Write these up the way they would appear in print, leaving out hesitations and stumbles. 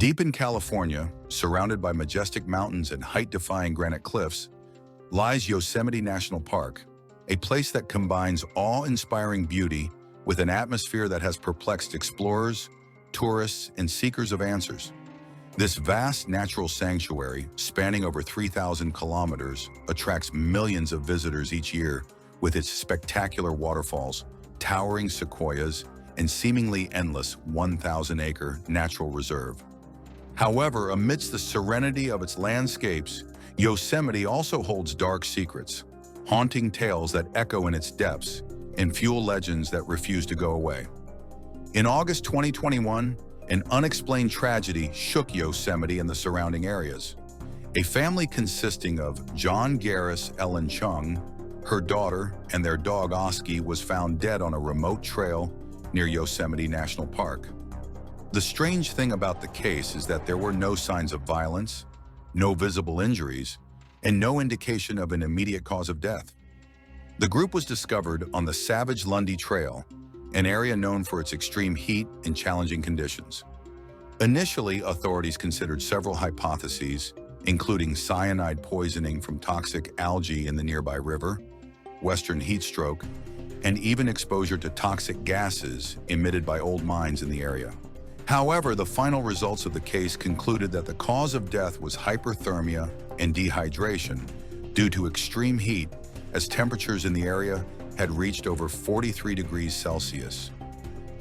Deep in California, surrounded by majestic mountains and height-defying granite cliffs, lies Yosemite National Park, a place that combines awe-inspiring beauty with an atmosphere that has perplexed explorers, tourists, and seekers of answers. This vast natural sanctuary, spanning over 3,000 kilometers, attracts millions of visitors each year with its spectacular waterfalls, towering sequoias, and seemingly endless 1,000-acre natural reserve. However, amidst the serenity of its landscapes, Yosemite also holds dark secrets, haunting tales that echo in its depths and fuel legends that refuse to go away. In August 2021, an unexplained tragedy shook Yosemite and the surrounding areas. A family consisting of John Garrish-Chung, her daughter, and their dog Oski was found dead on a remote trail near Yosemite National Park. The strange thing about the case is that there were no signs of violence, no visible injuries, and no indication of an immediate cause of death. The group was discovered on the Savage Lundy Trail, an area known for its extreme heat and challenging conditions. Initially, authorities considered several hypotheses, including cyanide poisoning from toxic algae in the nearby river, western heat stroke, and even exposure to toxic gases emitted by old mines in the area. However, the final results of the case concluded that the cause of death was hyperthermia and dehydration due to extreme heat, as temperatures in the area had reached over 43 degrees Celsius.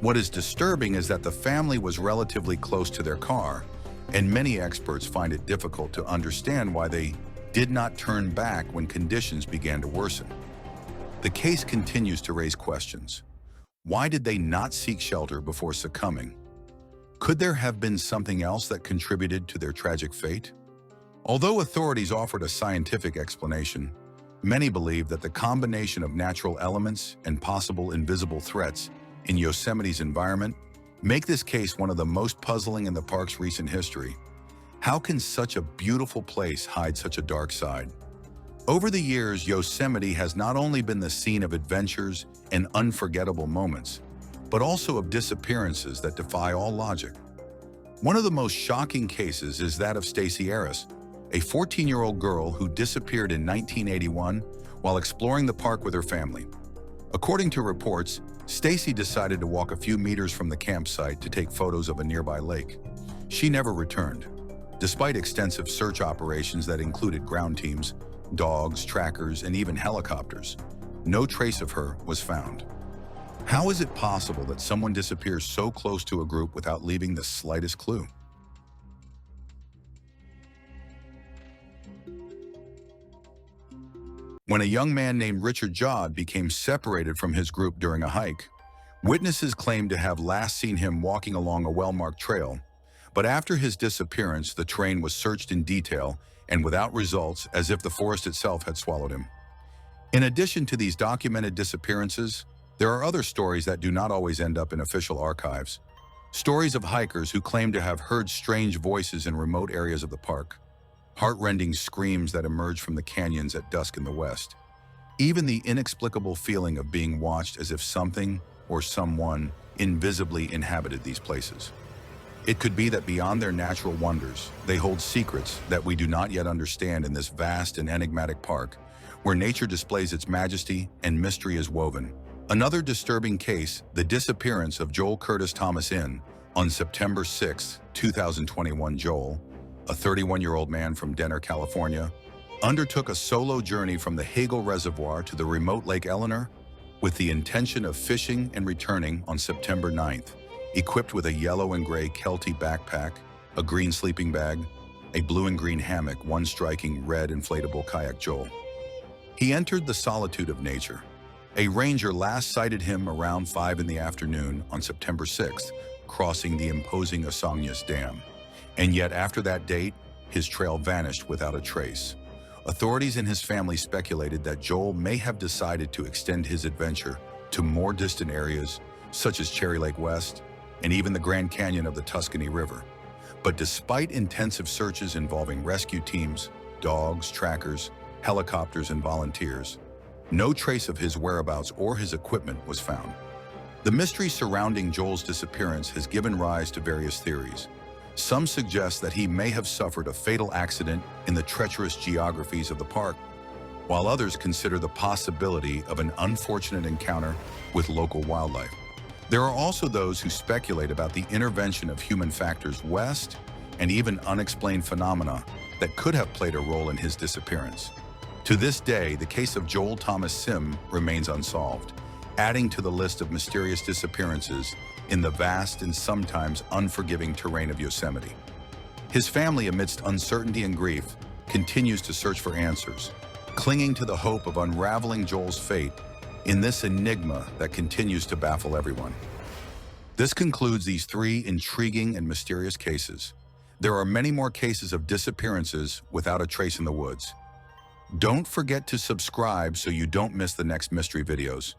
What is disturbing is that the family was relatively close to their car, and many experts find it difficult to understand why they did not turn back when conditions began to worsen. The case continues to raise questions. Why did they not seek shelter before succumbing? Could there have been something else that contributed to their tragic fate? Although authorities offered a scientific explanation, many believe that the combination of natural elements and possible invisible threats in Yosemite's environment make this case one of the most puzzling in the park's recent history. How can such a beautiful place hide such a dark side? Over the years, Yosemite has not only been the scene of adventures and unforgettable moments, but also of disappearances that defy all logic. One of the most shocking cases is that of Stacey Arras, a 14-year-old girl who disappeared in 1981 while exploring the park with her family. According to reports, Stacey decided to walk a few meters from the campsite to take photos of a nearby lake. She never returned. Despite extensive search operations that included ground teams, dogs, trackers, and even helicopters, no trace of her was found. How is it possible that someone disappears so close to a group without leaving the slightest clue? When a young man named Richard Judd became separated from his group during a hike, witnesses claimed to have last seen him walking along a well-marked trail, but after his disappearance, the terrain was searched in detail and without results, as if the forest itself had swallowed him. In addition to these documented disappearances, there are other stories that do not always end up in official archives. Stories of hikers who claim to have heard strange voices in remote areas of the park, heart-rending screams that emerge from the canyons at dusk in the west, even the inexplicable feeling of being watched as if something or someone invisibly inhabited these places. It could be that beyond their natural wonders, they hold secrets that we do not yet understand in this vast and enigmatic park, where nature displays its majesty and mystery is woven. Another disturbing case, the disappearance of Joel Curtis Thomas Inn. On September 6, 2021, Joel, a 31-year-old man from Denver, California, undertook a solo journey from the Hagel Reservoir to the remote Lake Eleanor with the intention of fishing and returning on September 9th, equipped with a yellow and gray Kelty backpack, a green sleeping bag, a blue and green hammock, one striking red inflatable kayak. Joel. He entered the solitude of nature. A ranger last sighted him around 5 in the afternoon on September 6th, crossing the imposing Osagnas Dam. And yet after that date, his trail vanished without a trace. Authorities and his family speculated that Joel may have decided to extend his adventure to more distant areas, such as Cherry Lake West, and even the Grand Canyon of the Tuscany River. But despite intensive searches involving rescue teams, dogs, trackers, helicopters, and volunteers, no trace of his whereabouts or his equipment was found. The mystery surrounding Joel's disappearance has given rise to various theories. Some suggest that he may have suffered a fatal accident in the treacherous geographies of the park, while others consider the possibility of an unfortunate encounter with local wildlife. There are also those who speculate about the intervention of human factors west and even unexplained phenomena that could have played a role in his disappearance. To this day, the case of Joel Thomas Sim remains unsolved, adding to the list of mysterious disappearances in the vast and sometimes unforgiving terrain of Yosemite. His family, amidst uncertainty and grief, continues to search for answers, clinging to the hope of unraveling Joel's fate in this enigma that continues to baffle everyone. This concludes these three intriguing and mysterious cases. There are many more cases of disappearances without a trace in the woods. Don't forget to subscribe so you don't miss the next mystery videos.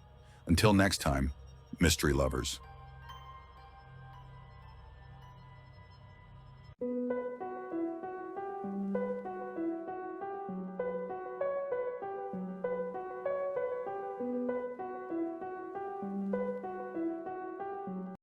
Until next time, mystery lovers.